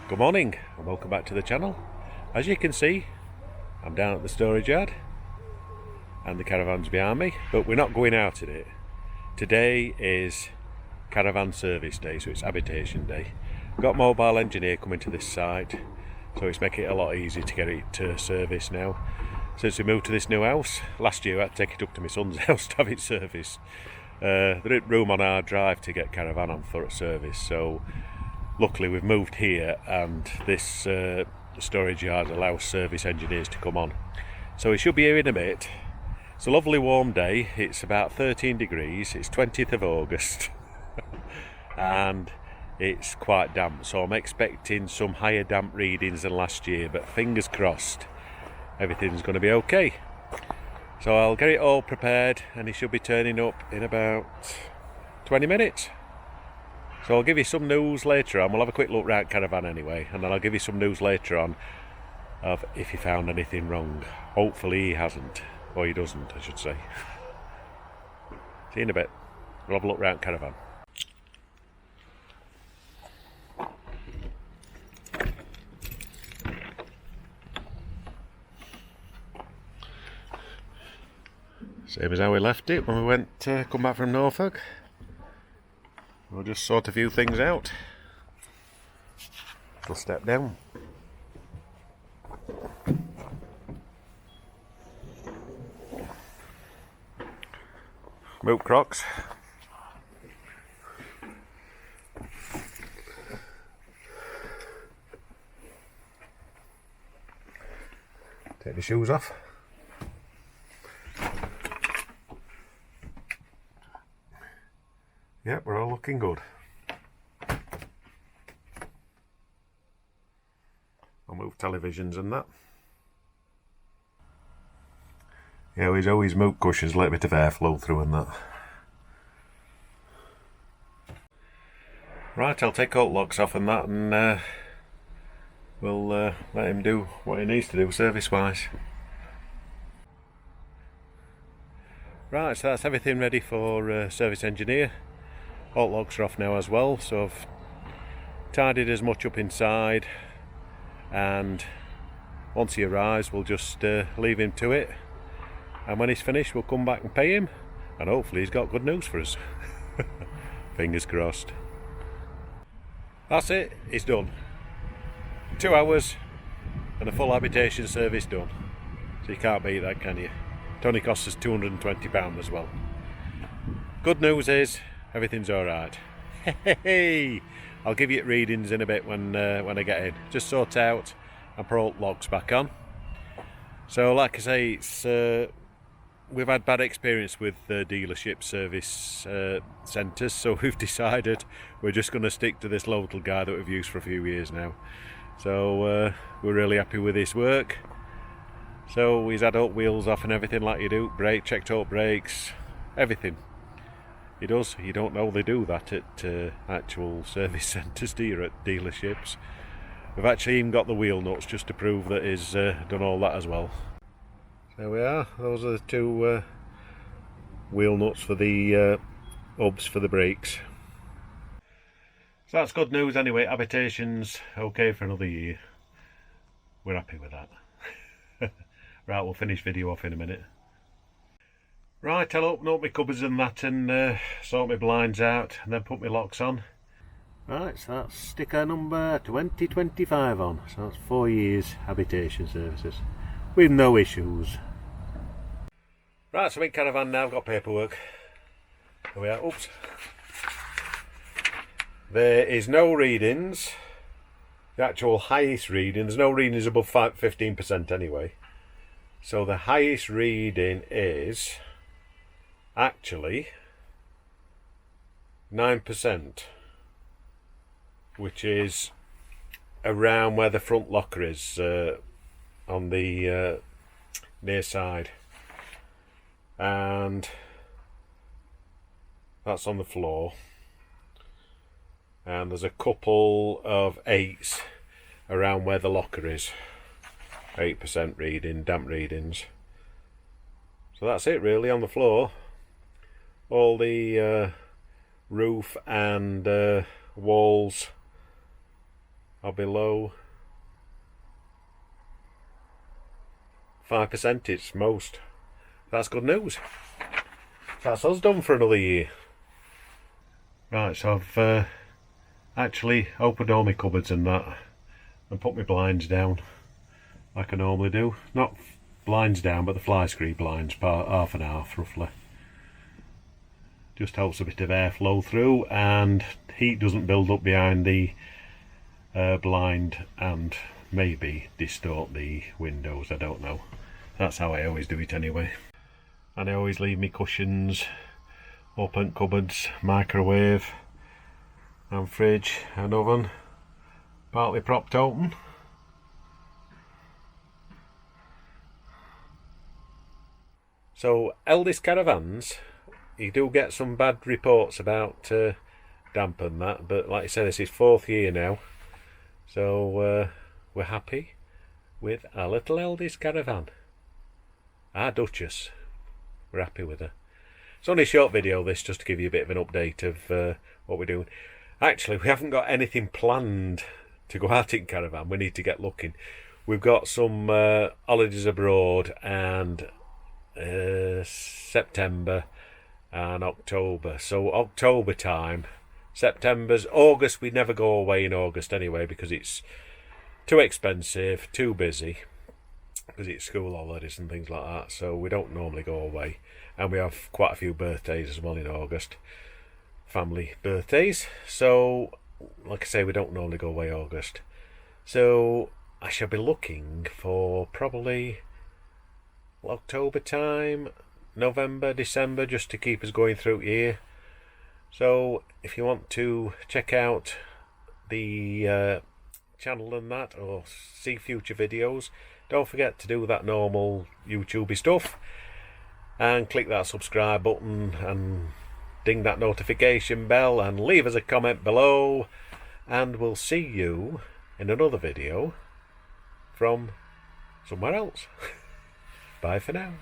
Good morning and welcome back to the channel. As you can see, I'm down at the storage yard and the caravan's behind me, but we're not going out in it. Today is caravan service day, so it's habitation day. We've got a mobile engineer coming to this site, so it's making it a lot easier to get it to service now. Since we moved to this new house, last year I had to take it up to my son's house to have it serviced. There isn't room on our drive to get caravan on for a service, so luckily we've moved here and this storage yard allows service engineers to come on. So he should be here in a bit. It's a lovely warm day, it's about 13 degrees, it's 20th of August and it's quite damp, so I'm expecting some higher damp readings than last year, but fingers crossed everything's going to be okay. So I'll get it all prepared and he should be turning up in about 20 minutes. So I'll give you some news later on. We'll have a quick look round Caravan anyway, and then I'll give you some news later on of if he found anything wrong. Hopefully he hasn't, or he doesn't I should say. See you in a bit. We'll have a look round Caravan. Same as how we left it when we went come back from Norfolk. We'll just sort a few things out. We'll step down. Boot Crocs. Take the shoes off. Yep, we're all looking good. I'll move televisions and that. Yeah, he's always moved cushions, let a bit of air flow through and that. Right, I'll take all locks off and that, and we'll let him do what he needs to do service-wise. Right, so that's everything ready for service engineer. All locks are off now as well, so I've tidied as much up inside, and once he arrives we'll just leave him to it, and when he's finished we'll come back and pay him, and hopefully he's got good news for us. Fingers crossed. That's it, it's done. 2 hours and a full habitation service done, so you can't beat that, can you? It only costs us £220 as well. Good news is everything's alright. Hey, I'll give you readings in a bit when I get in. Just sort out and put all locks back on. So like I say, it's we've had bad experience with dealership service centres, so we've decided we're just going to stick to this local guy that we've used for a few years now. So we're really happy with his work. So he's had all wheels off and everything like you do, checked all brakes, everything. He does. You don't know they do that at actual service centres, do you, at dealerships? We've actually even got the wheel nuts just to prove that he's done all that as well. There we are. Those are the two wheel nuts for the hubs for the brakes. So that's good news anyway. Habitation's okay for another year. We're happy with that. Right, we'll finish video off in a minute. Right, I'll open up my cupboards and that, and sort my blinds out and then put my locks on. Right, so that's sticker number 2025 on, so that's 4 years habitation services with no issues. Right, so I'm in Caravan now, I've got paperwork. There we are, oops. There is no readings, the actual highest reading, there's no readings above 15% anyway. So the highest reading is actually 9%, which is around where the front locker is on the near side, and that's on the floor, and there's a couple of 8s around where the locker is. 8% reading, damp readings. So that's it really on the floor. All the roof and walls are below 5%. It's most. That's good news. That's us done for another year. Right, so I've actually opened all my cupboards and that and put my blinds down like I normally do. Not blinds down, but the fly screen blinds, half and half roughly. Just helps a bit of airflow through and heat doesn't build up behind the blind and maybe distort the windows, I don't know. That's how I always do it anyway. And I always leave me cushions, open cupboards, microwave and fridge and oven partly propped open. So eldest caravans, you do get some bad reports about damp and that, but like I said, this is 4th year now, so we're happy with our little eldest caravan. Our Duchess, we're happy with her. It's only a short video this, just to give you a bit of an update of what we're doing. Actually, we haven't got anything planned to go out in caravan. We need to get looking. We've got some holidays abroad and September and October. So October time, August, we never go away in August anyway because it's too expensive, too busy, because it's school holidays and things like that. So we don't normally go away, and we have quite a few birthdays as well in August, family birthdays. So like I say, we don't normally go away August. So I shall be looking for probably October time, November, December, just to keep us going through here. So if you want to check out the channel and that, or see future videos, don't forget to do that normal YouTubey stuff and click that subscribe button and ding that notification bell and leave us a comment below, and we'll see you in another video from somewhere else. Bye for now.